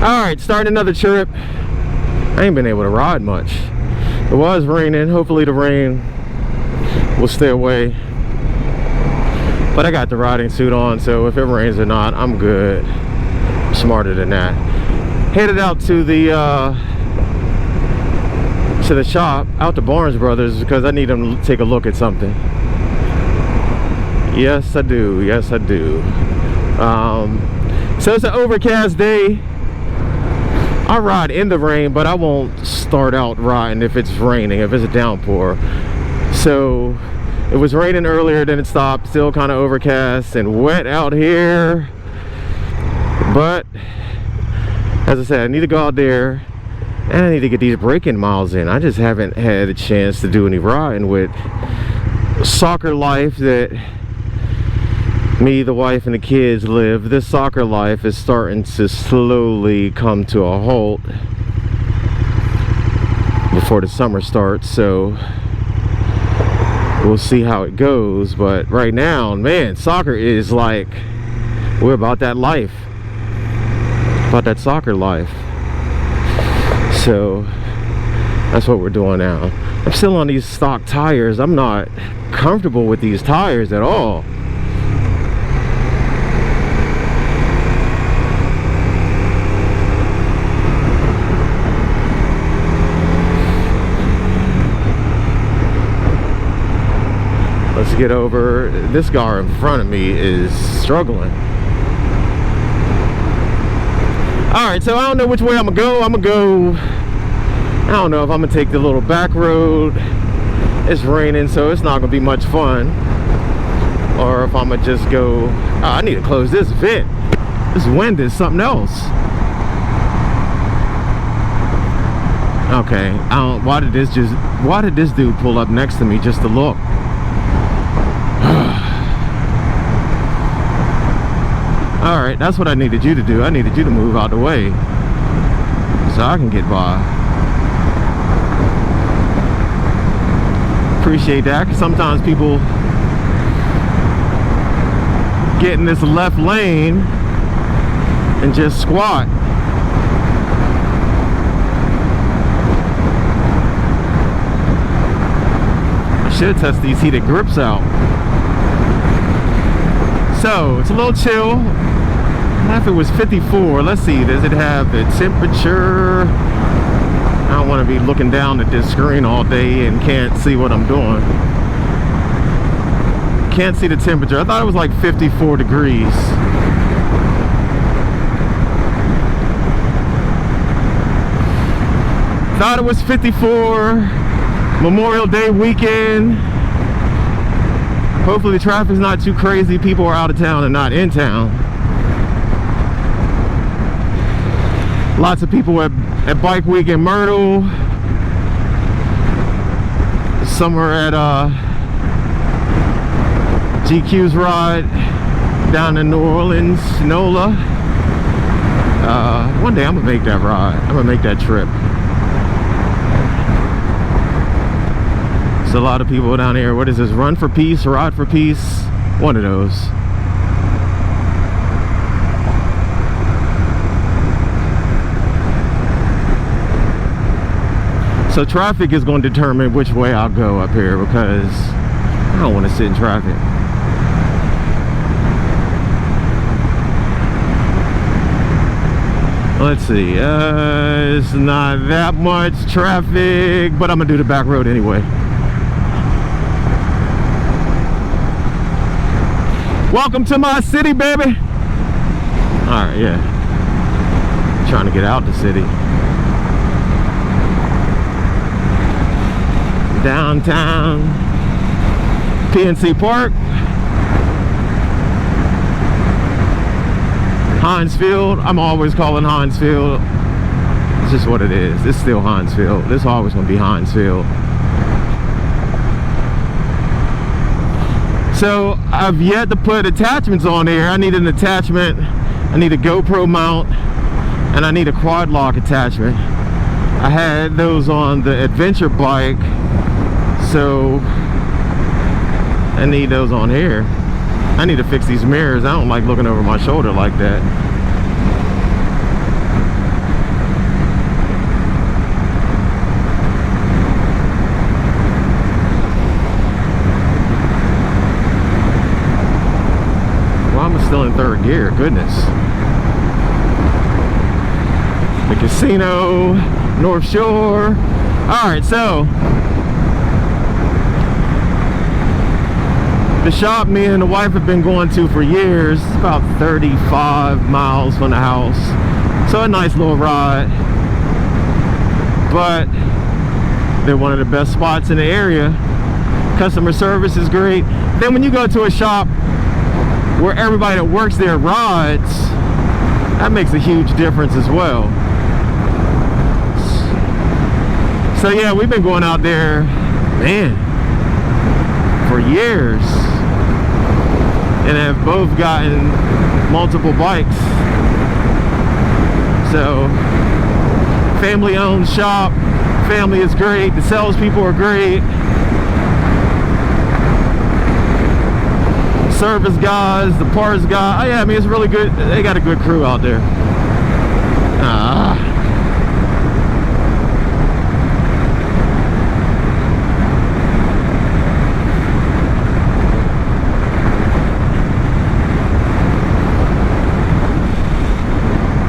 Alright, starting another trip. I ain't been able to ride much. It was raining. Hopefully the rain will stay away. But I got the riding suit on, so if it rains or not, I'm good. I'm smarter than that. Headed out to the shop, out to Barnes Brothers, because I need them to take a look at something. Yes, I do. Yes, I do. So it's an overcast day. I ride in the rain, but I won't start out riding if it's raining, if it's a downpour. So it was raining earlier, then it stopped. Still kind of overcast and wet out here. But as I said, I need to go out there and I need to get these braking miles in. I just haven't had a chance to do any riding with soccer life that me, the wife, and the kids live. This soccer life is starting to slowly come to a halt before the summer starts, so we'll see how it goes. But right now, man, soccer is like, we're about that life, about that soccer life. So that's what we're doing now. I'm still on these stock tires. I'm not comfortable with these tires at all. Let's get over. This car in front of me is struggling. Alright, so I don't know which way I'm gonna go. I don't know if I'm gonna take the little back road. It's raining, so it's not gonna be much fun. Or if I'm gonna just go. Oh, I need to close this vent. This wind is something else. Okay, why did this dude pull up next to me just to look? Alright, that's what I needed you to do. I needed you to move out the way so I can get by. Appreciate that, because sometimes people get in this left lane and just squat. I should test these heated grips out. So, it's a little chill. If it was 54, let's see, does it have the temperature? I don't want to be looking down at this screen all day and can't see what I'm doing. Can't see the temperature. I thought it was like 54 degrees. Thought it was 54. Memorial Day weekend. Hopefully the traffic's not too crazy. People are out of town and not in town. Lots of people at Bike Week in Myrtle. Somewhere at GQ's ride down in New Orleans, NOLA. One day I'm gonna make that ride. I'm gonna make that trip. There's a lot of people down here. What is this? Run for Peace, Ride for Peace? One of those. So traffic is going to determine which way I'll go up here, because I don't want to sit in traffic. Let's see. It's not that much traffic, but I'm gonna do the back road anyway. Welcome to my city, baby. Alright, yeah. Trying to get out the city. Downtown PNC Park. Heinz Field. I'm always calling Heinz Field. It's just what it is. It's still Heinz Field. This is always going to be Heinz Field. So I've yet to put attachments on here. I need an attachment. I need a GoPro mount, and I need a quad lock attachment. I had those on the adventure bike, so I need those on here. I need to fix these mirrors. I don't like looking over my shoulder like that. still in third gear. Goodness. The casino, North Shore. All right, so the shop me and the wife have been going to for years. It's about 35 miles from the house. So a nice little ride. But they're one of the best spots in the area. Customer service is great. Then when you go to a shop where everybody that works there rides, that makes a huge difference as well. So yeah, we've been going out there, man, for years, and have both gotten multiple bikes. So family owned shop, family is great, the salespeople are great, service guys, the parts guy. Oh yeah, I mean, it's really good. They got a good crew out there.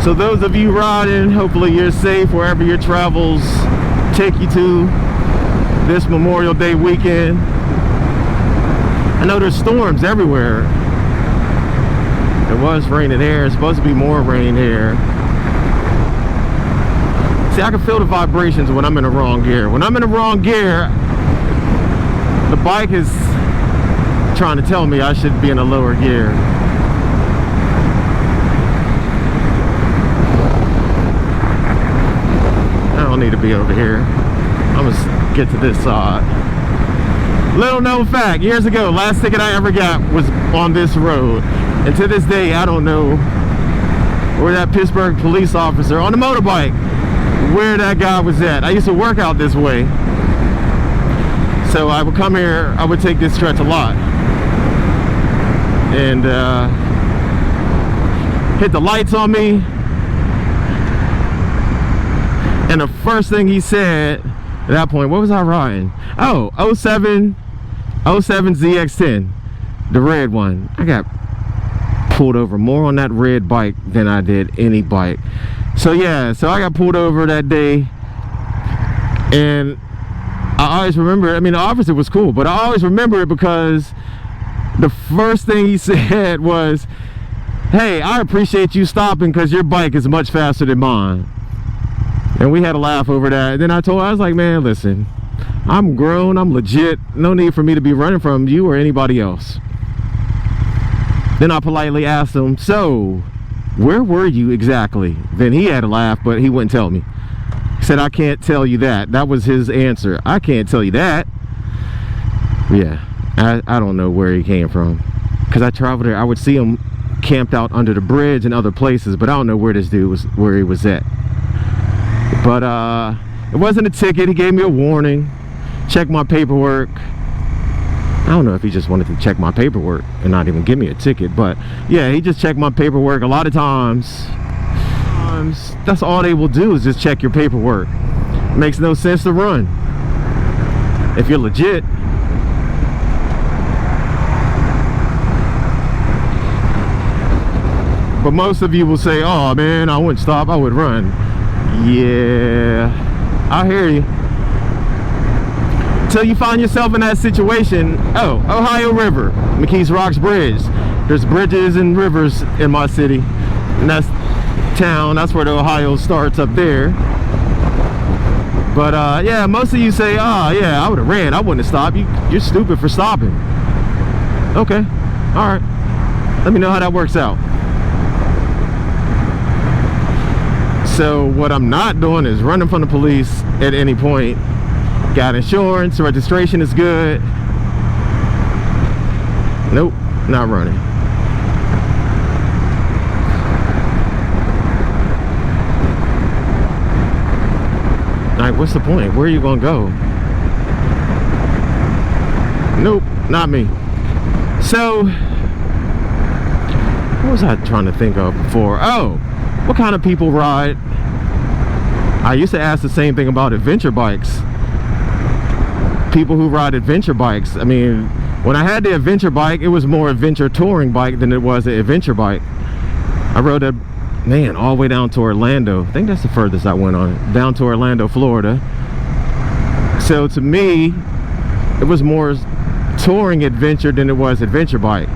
So those of you riding, hopefully you're safe wherever your travels take you to this Memorial Day weekend. I know there's storms everywhere. It was raining here. It's supposed to be more rain here. See, I can feel the vibrations when I'm in the wrong gear. When I'm in the wrong gear, the bike is trying to tell me I should be in a lower gear. I don't need to be over here. I'm gonna get to this side. Little known fact, years ago, last ticket I ever got was on this road. And to this day, I don't know where that Pittsburgh police officer on the motorbike, where that guy was at. I used to work out this way. So I would come here, I would take this stretch a lot. And hit the lights on me. And the first thing he said at that point, what was I riding? Oh, 07 ZX10, the red one. I got pulled over more on that red bike than I did any bike. So yeah, so I got pulled over that day, and I always remember it. I mean, the officer was cool, but I always remember it because the first thing he said was, "Hey, I appreciate you stopping because your bike is much faster than mine." And we had a laugh over that. And then I was like, man, listen, I'm grown, I'm legit. No need for me to be running from you or anybody else. Then I politely asked him, so where were you exactly? Then he had a laugh, but he wouldn't tell me. He said, I can't tell you that. That was his answer. I can't tell you that. Yeah, I don't know where he came from. Because I traveled there, I would see him camped out under the bridge and other places, but I don't know where this dude was, where he was at. But it wasn't a ticket. He gave me a warning, checked my paperwork. I don't know if he just wanted to check my paperwork and not even give me a ticket, but yeah, he just checked my paperwork. A lot of times that's all they will do is just check your paperwork. It makes no sense to run if you're legit. But most of you will say, oh man, I wouldn't stop, I would run. Yeah, I hear you. Until you find yourself in that situation. Oh, Ohio River, McKees Rocks Bridge. There's bridges and rivers in my city, and that's town. That's where the Ohio starts up there. But yeah, most of you say, oh yeah, I would have ran, I wouldn't have stopped. You're stupid for stopping. Okay, all right, let me know how that works out. So what I'm not doing is running from the police at any point. Got insurance, registration is good. Nope, not running. Alright, what's the point? Where are you gonna go? Nope, not me. So, what was I trying to think of before? Oh, what kind of people ride? I used to ask the same thing about adventure bikes. People who ride adventure bikes, I mean, When I had the adventure bike, it was more adventure touring bike than it was an adventure bike. I rode a, man, all the way down to Orlando. I think that's the furthest I went on it. Down to Orlando, Florida. So to me, it was more touring adventure than it was adventure bike.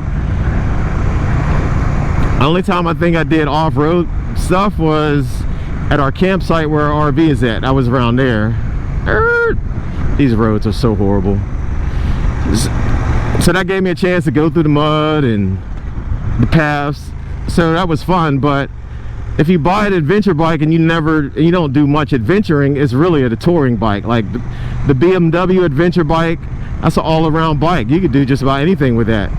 The only time I think I did off-road stuff was at our campsite where our RV is at. I was around there. These roads are so horrible. So that gave me a chance to go through the mud and the paths. So that was fun. But if you buy an adventure bike and you don't do much adventuring, it's really a touring bike. Like the BMW adventure bike, that's an all-around bike. You could do just about anything with that.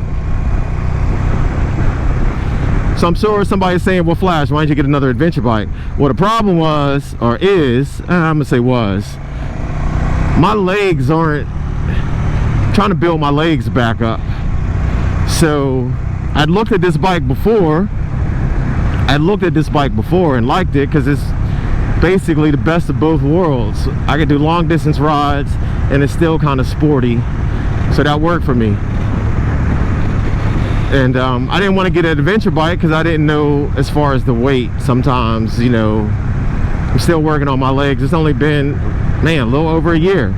So I'm sure somebody's saying, well, Flash, why don't you get another adventure bike? Well, the problem was, or is, I'm gonna say was, my legs aren't, I'm trying to build my legs back up. So I'd looked at this bike before. And liked it because it's basically the best of both worlds. I could do long distance rides and it's still kind of sporty. So that worked for me. And I didn't want to get an adventure bike because I didn't know as far as the weight. Sometimes, you know, I'm still working on my legs. It's only been, man, a little over a year.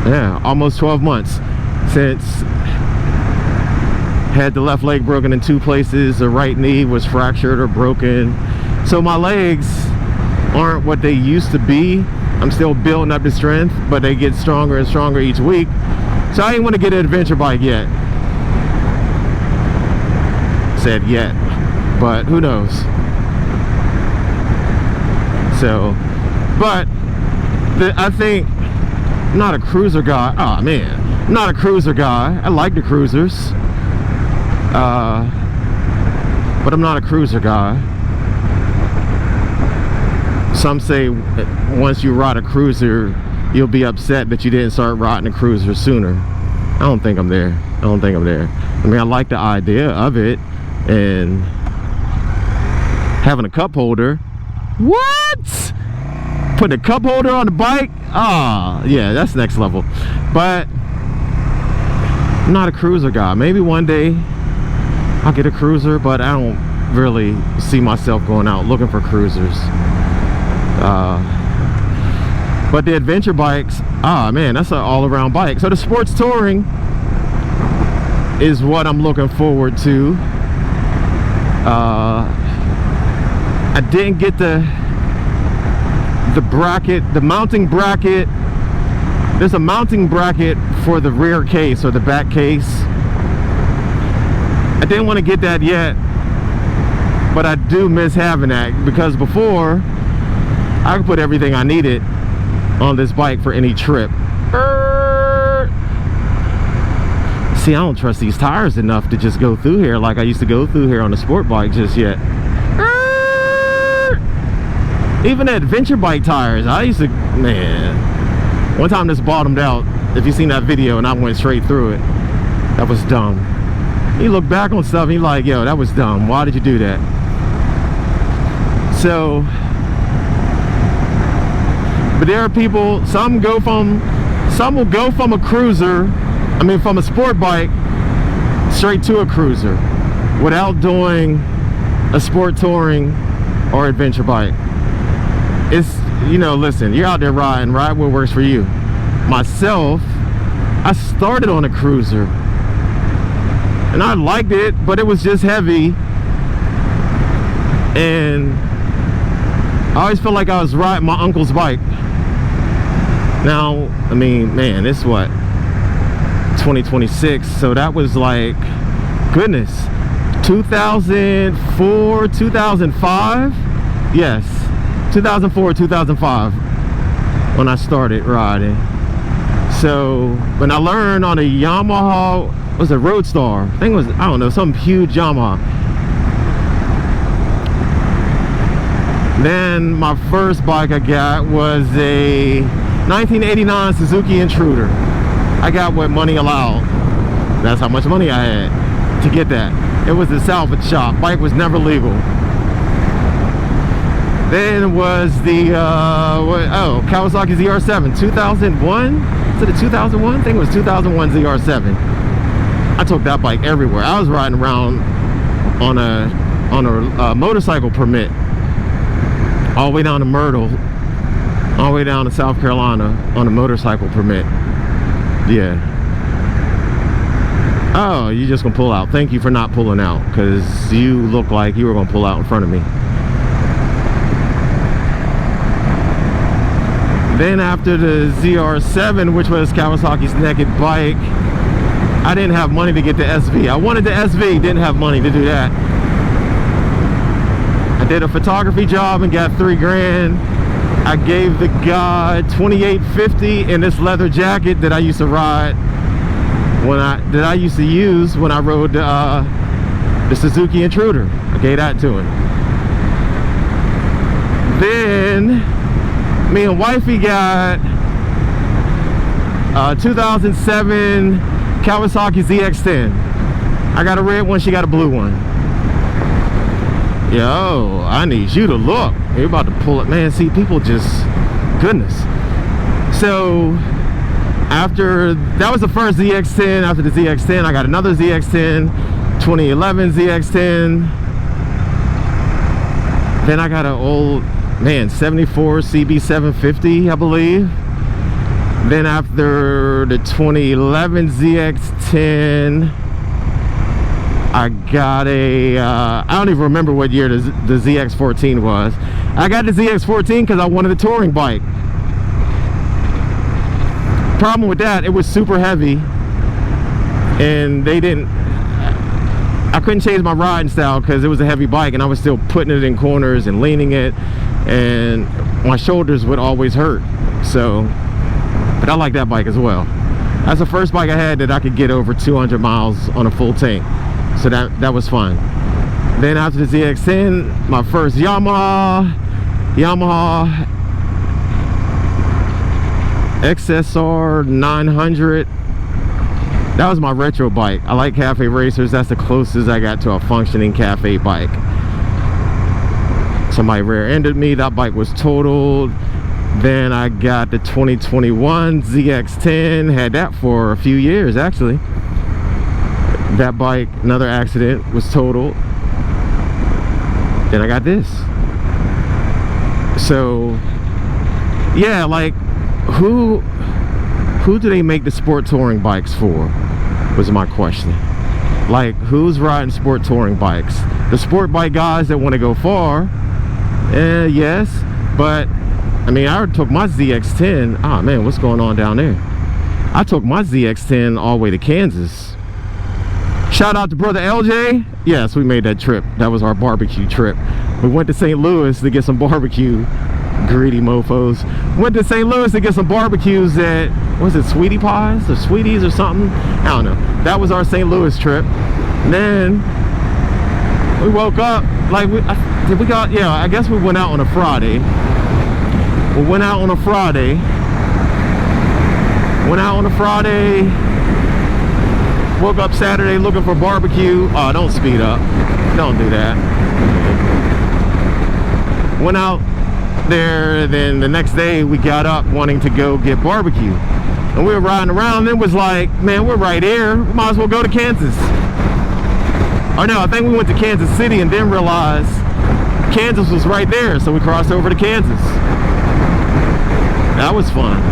Yeah, almost 12 months since had the left leg broken in 2 places. The right knee was fractured or broken. So my legs aren't what they used to be. I'm still building up the strength, but they get stronger and stronger each week. So I didn't want to get an adventure bike yet. Said yet, but who knows? So, but I think I'm not a cruiser guy. Oh man, I'm not a cruiser guy. I like the cruisers, but I'm not a cruiser guy. Some say once you ride a cruiser, you'll be upset that you didn't start riding a cruiser sooner. I don't think I'm there. I mean, I like the idea of it and having a cup holder. What? Putting a cup holder on the bike? Ah, yeah, that's next level. But I'm not a cruiser guy. Maybe one day I'll get a cruiser, but I don't really see myself going out looking for cruisers. But the adventure bikes, man, that's an all-around bike. So the sports touring is what I'm looking forward to. I didn't get the bracket, the mounting bracket. There's a mounting bracket for the rear case or the back case. I didn't want to get that yet, but I do miss having that because before I could put everything I needed on this bike for any trip. See, I don't trust these tires enough to just go through here like I used to go through here on the sport bike just yet. Even adventure bike tires, I used to, man, one time this bottomed out. If you've seen that video, and I went straight through it. That was dumb. You look back on stuff and you're like, yo, that was dumb. Why did you do that? So, but there are people, some will go from a cruiser, from a sport bike straight to a cruiser without doing a sport touring or adventure bike. It's, you know, listen, you're out there riding, ride what works for you. Myself, I started on a cruiser and I liked it, but it was just heavy, and I always felt like I was riding my uncle's bike. Now, I mean, man, it's what, 2026, so that was like, goodness, 2004, 2005? Yes, 2004, 2005, when I started riding. So, when I learned on a Yamaha, was it Roadstar? I think it was, I don't know, some huge Yamaha. Then my first bike I got was a 1989 Suzuki Intruder. I got what money allowed. That's how much money I had to get that. It was a salvage shop. Bike was never legal. Then was the Kawasaki ZR7 2001. Was it a 2001? I think it was 2001 ZR7. I took that bike everywhere. I was riding around on a motorcycle permit, all the way down to Myrtle, all the way down to South Carolina on a motorcycle permit. Yeah. Oh, you just gonna pull out. Thank you for not pulling out, because you look like you were gonna pull out in front of me. Then after the ZR7, which was Kawasaki's naked bike, I didn't have money to get the SV. I wanted the SV, didn't have money to do that. I did a photography job and got $3 grand. I gave the guy $28.50 in this leather jacket that I used to ride that I used to use when I rode the Suzuki Intruder. I gave that to him. Then me and wifey got 2007 Kawasaki ZX-10. I got a red one, she got a blue one. Yo, I need you to look. You're about to pull it. Man, see, people just, goodness. So, after, that was the first ZX-10. After the ZX-10, I got another ZX-10, 2011 ZX-10. Then I got an old, man, 74 CB750, I believe. Then after the 2011 ZX-10, I got a, I don't even remember what year the ZX-14 was. I got the ZX-14 because I wanted a touring bike. Problem with that, it was super heavy. And they didn't, I couldn't change my riding style because it was a heavy bike and I was still putting it in corners and leaning it. And my shoulders would always hurt. So, but I like that bike as well. That's the first bike I had that I could get over 200 miles on a full tank. So that was fun. Then after the ZX-10, my first Yamaha XSR 900. That was my retro bike. I like cafe racers. That's the closest I got to a functioning cafe bike. Somebody rear-ended me. That bike was totaled. Then I got the 2021 ZX-10. Had that for a few years, actually. That bike, another accident, was totaled. Then I got this. So, yeah, like, who do they make the sport touring bikes for, was my question. Like, who's riding sport touring bikes? The sport bike guys that want to go far, yes, but I mean, I took my ZX-10, oh man, what's going on down there? I took my ZX-10 all the way to Kansas. Shout out to brother LJ. Yes, we made that trip. That was our barbecue trip. We went to St. Louis to get some barbecue. Greedy mofos. Went to St. Louis to get some barbecues at, what was it, Sweetie Pies or Sweeties or something? I don't know. That was our St. Louis trip. And then we woke up, like, I guess we went out on a Friday. We went out on a Friday. Woke up Saturday looking for barbecue. Oh, don't speed up. Don't do that. Went out there, then the next day we got up wanting to go get barbecue. And we were riding around, and it was like, man, we're right here. We might as well go to Kansas. Or no, I think we went to Kansas City and then realized Kansas was right there, so we crossed over to Kansas. That was fun.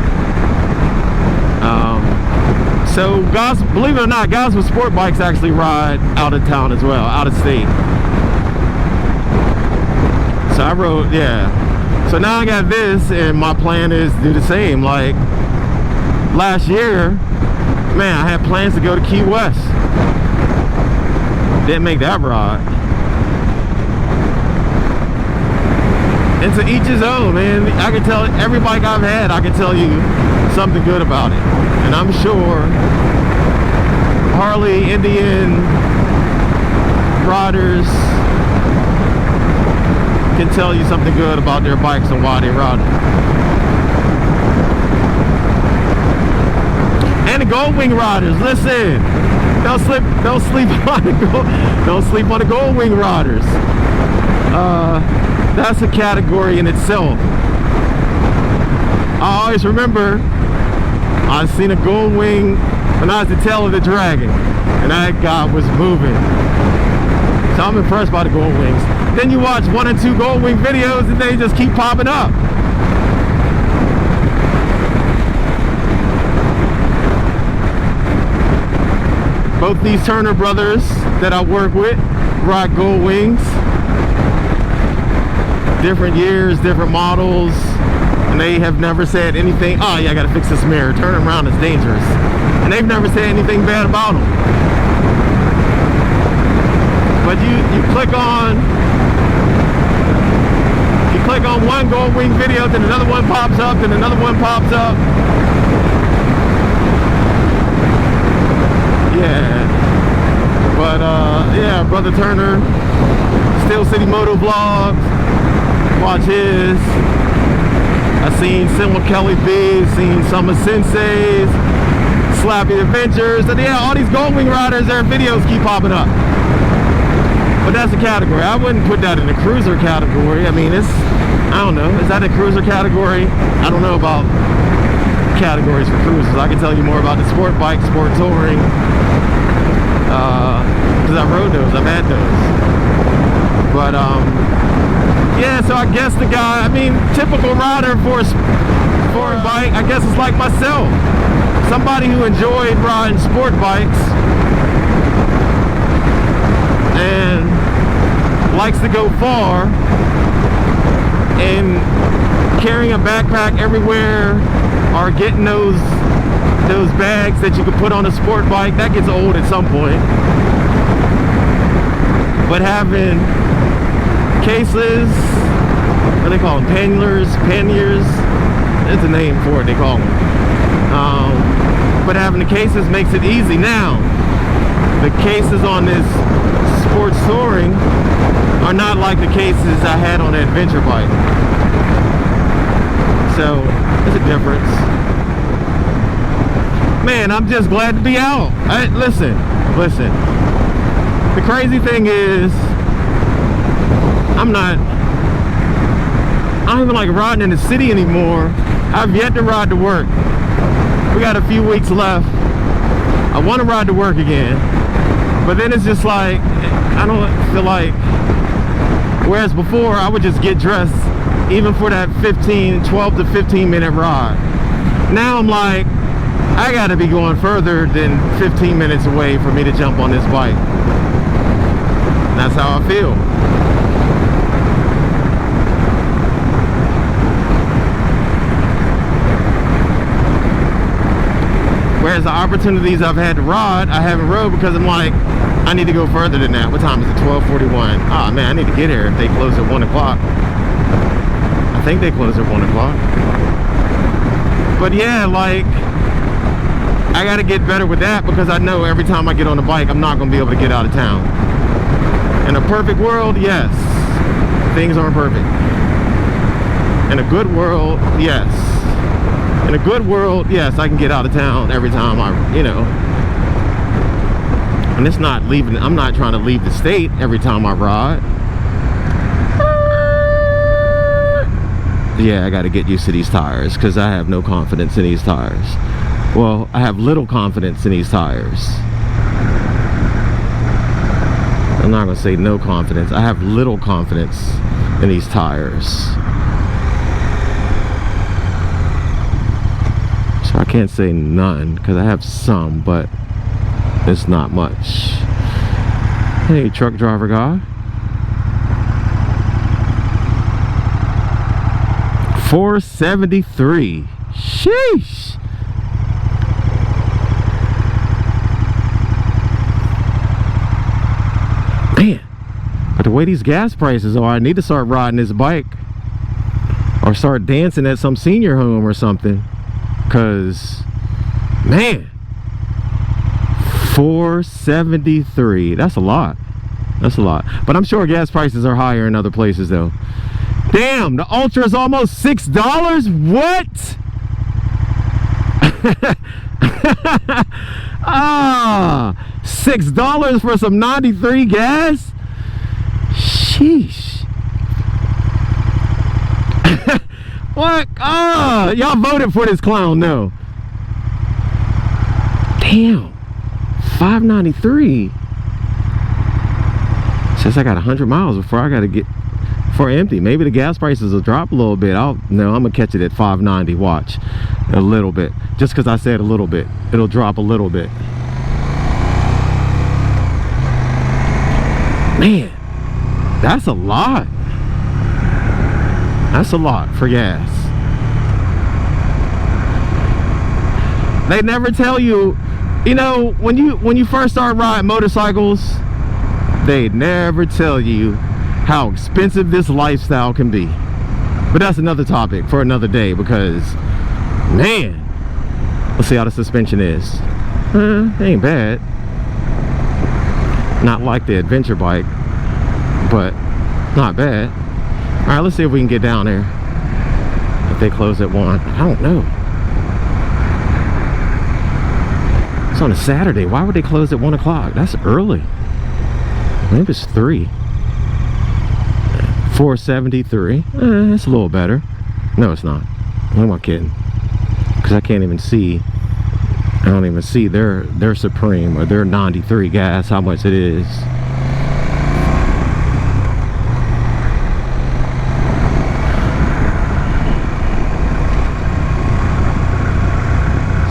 So guys, believe it or not, guys with sport bikes actually ride out of town as well, out of state. So I rode, yeah. So now I got this, and my plan is to do the same. Like last year, man, I had plans to go to Key West. Didn't make that ride. And to each his own, man. I can tell every bike I've had, I can tell you something good about it. And I'm sure Harley, Indian riders can tell you something good about their bikes and why they ride them. And the Goldwing riders, listen, don't sleep on the Goldwing riders. That's a category in itself. I always remember I seen a gold wing when I was the tail of the dragon, and that guy was moving. So I'm impressed by the gold wings. Then you watch 1 and 2 gold wing videos and they just keep popping up. Both these Turner brothers that I work with rock gold wings. Different years, different models, and they have never said anything. Oh yeah, I gotta fix this mirror. Turning around is dangerous. And they've never said anything bad about them. But you click on one gold wing video, then another one pops up, then another one pops up. Yeah. But yeah, Brother Turner, Steel City Moto Vlogs, watch his. I seen Simo Kelly B, seen Summer Sensei's, Slappy Adventures, and yeah, all these gold wing riders, their videos keep popping up. But that's a category. I wouldn't put that in the cruiser category. I mean, it's, I don't know, is that a cruiser category? I don't know about categories for cruisers. I can tell you more about the sport bike, sport touring, because I rode those, I've had those. But yeah, so I guess the guy, I mean, typical rider for a bike, I guess it's like myself. Somebody who enjoyed riding sport bikes and likes to go far, and carrying a backpack everywhere or getting those bags that you can put on a sport bike, that gets old at some point. But having cases, what do they call them, panniers, there's a name for it, they call them. But having the cases makes it easy. Now the cases on this sports touring are not like the cases I had on the adventure bike, so there's a difference. Man, I'm just glad to be out. Listen, the crazy thing is I don't even like riding in the city anymore. I've yet to ride to work. We got a few weeks left. I want to ride to work again, but then it's just like, I don't feel like, whereas before I would just get dressed even for that 12 to 15 minute ride. Now I'm like, I gotta be going further than 15 minutes away for me to jump on this bike. That's how I feel. Whereas the opportunities I've had to ride, I haven't rode because I'm like, I need to go further than that. What time is it? 12:41. Oh man, I need to get here if they close at 1 o'clock. I think they close at 1 o'clock. But yeah, like, I gotta get better with that because I know every time I get on the bike, I'm not gonna be able to get out of town. In a perfect world, yes, things aren't perfect. In a good world, yes. In a good world, yes, I can get out of town every time and it's not leaving, I'm not trying to leave the state every time I ride. Yeah, I got to get used to these tires because I have no confidence in these tires. Well, I have little confidence in these tires. I'm not going to say no confidence. I have little confidence in these tires. So I can't say none because I have some, but it's not much. Hey, truck driver guy. 473. Sheesh. Man, but the way these gas prices are, I need to start riding this bike or start dancing at some senior home or something. Cause, man, 473. That's a lot. That's a lot. But I'm sure gas prices are higher in other places though. Damn, the Ultra is almost $6. What? Ah, $6 for some 93 gas? Sheesh. What? Ah, y'all voted for this clown, no. Damn. 593. Says I got 100 miles before I gotta get for empty. Maybe the gas prices will drop a little bit. I'm gonna catch it at 590. Watch. A little bit. Just because I said a little bit. It'll drop a little bit. Man, that's a lot. That's a lot for gas. They never tell you, you know, when you first start riding motorcycles, they never tell you how expensive this lifestyle can be. But that's another topic for another day, because man, let's see how the suspension is. It ain't bad. Not like the adventure bike, but not bad. All right, let's see if we can get down there. If they close at 1, I don't know. It's on a Saturday. Why would they close at 1 o'clock? That's early. Maybe it's 3. 473. It's a little better. No, it's not. What am I kidding? Because I can't even see. I don't even see their Supreme or their 93 gas, how much it is.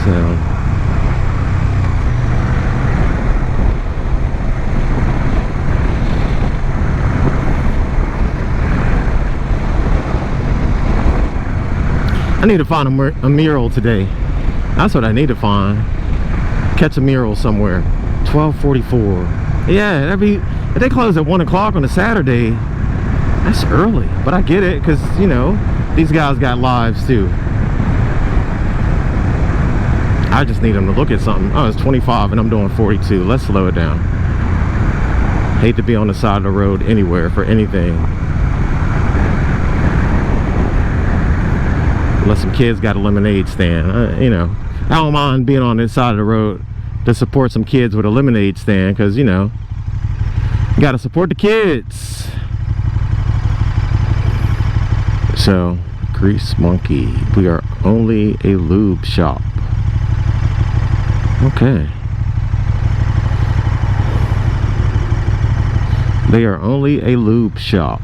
So I need to find a mural today. That's what I need to find. Catch a mural somewhere. 12:44. Yeah, that'd be. If they close at 1 o'clock on a Saturday, that's early. But I get it, because you know these guys got lives too. I just need them to look at something. Oh, it's 25 and I'm doing 42. Let's slow it down. Hate to be on the side of the road anywhere for anything. Unless some kids got a lemonade stand. You know, I don't mind being on this side of the road to support some kids with a lemonade stand, because, you know, you gotta support the kids. So, Grease Monkey. We are only a lube shop. Okay. They are only a lube shop.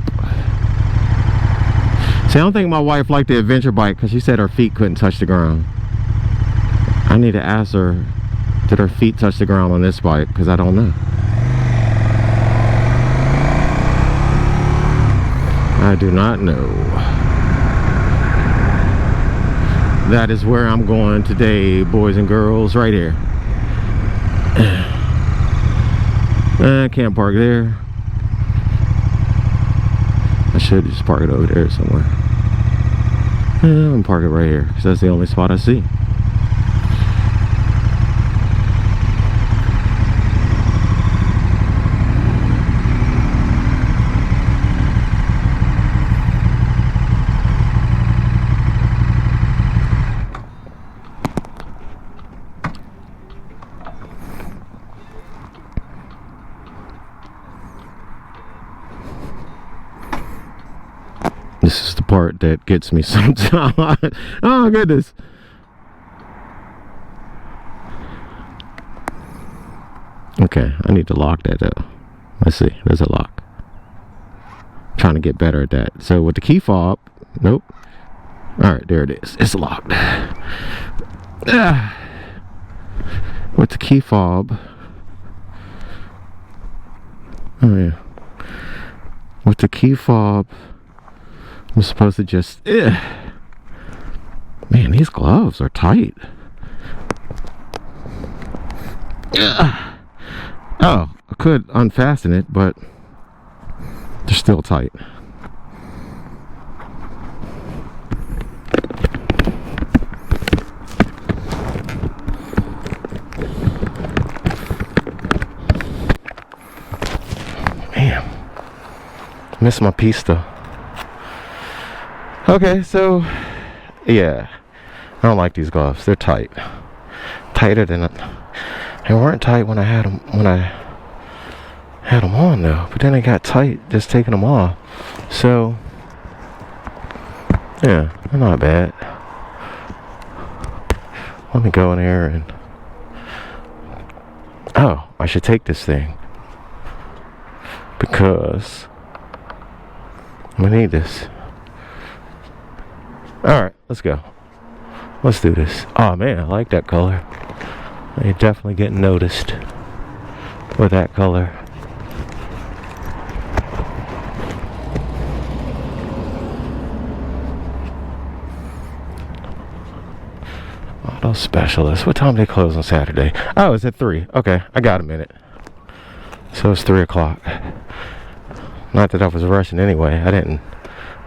See, I don't think my wife liked the adventure bike because she said her feet couldn't touch the ground. I need to ask her, did her feet touch the ground on this bike? Because I don't know. I do not know. That is where I'm going today, boys and girls, right here. I can't park there. I should just park it over there somewhere. I'm gonna park it right here, because that's the only spot I see. This is the part that gets me sometimes. Oh goodness. Okay, I need to lock that though. Let's see, there's a lock. I'm trying to get better at that. So with the key fob, nope. Alright, there it is. It's locked. With the key fob. Oh yeah. With the key fob, I'm supposed to just, man, these gloves are tight. Oh, I could unfasten it, but they're still tight. Man, miss my pista. Okay, so yeah, I don't like these gloves. They're tight, tighter than they weren't tight when I had them on though. But then they got tight just taking them off. So yeah, they're not bad. Let me go in here and Oh, I should take this thing. Because I'm gonna need this. Alright, let's go. Let's do this. Oh man, I like that color. You're definitely getting noticed with that color. Auto Specialist. What time do they close on Saturday? Oh, it's at 3. Okay, I got a minute. So it's 3 o'clock. Not that I was rushing anyway. I didn't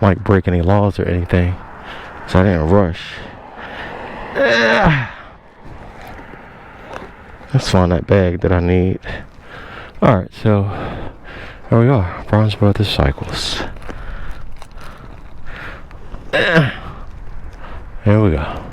like break any laws or anything. So I didn't rush. Let's find that bag that I need. Alright, so here we are. Bronze Brothers Cycles. Here we go.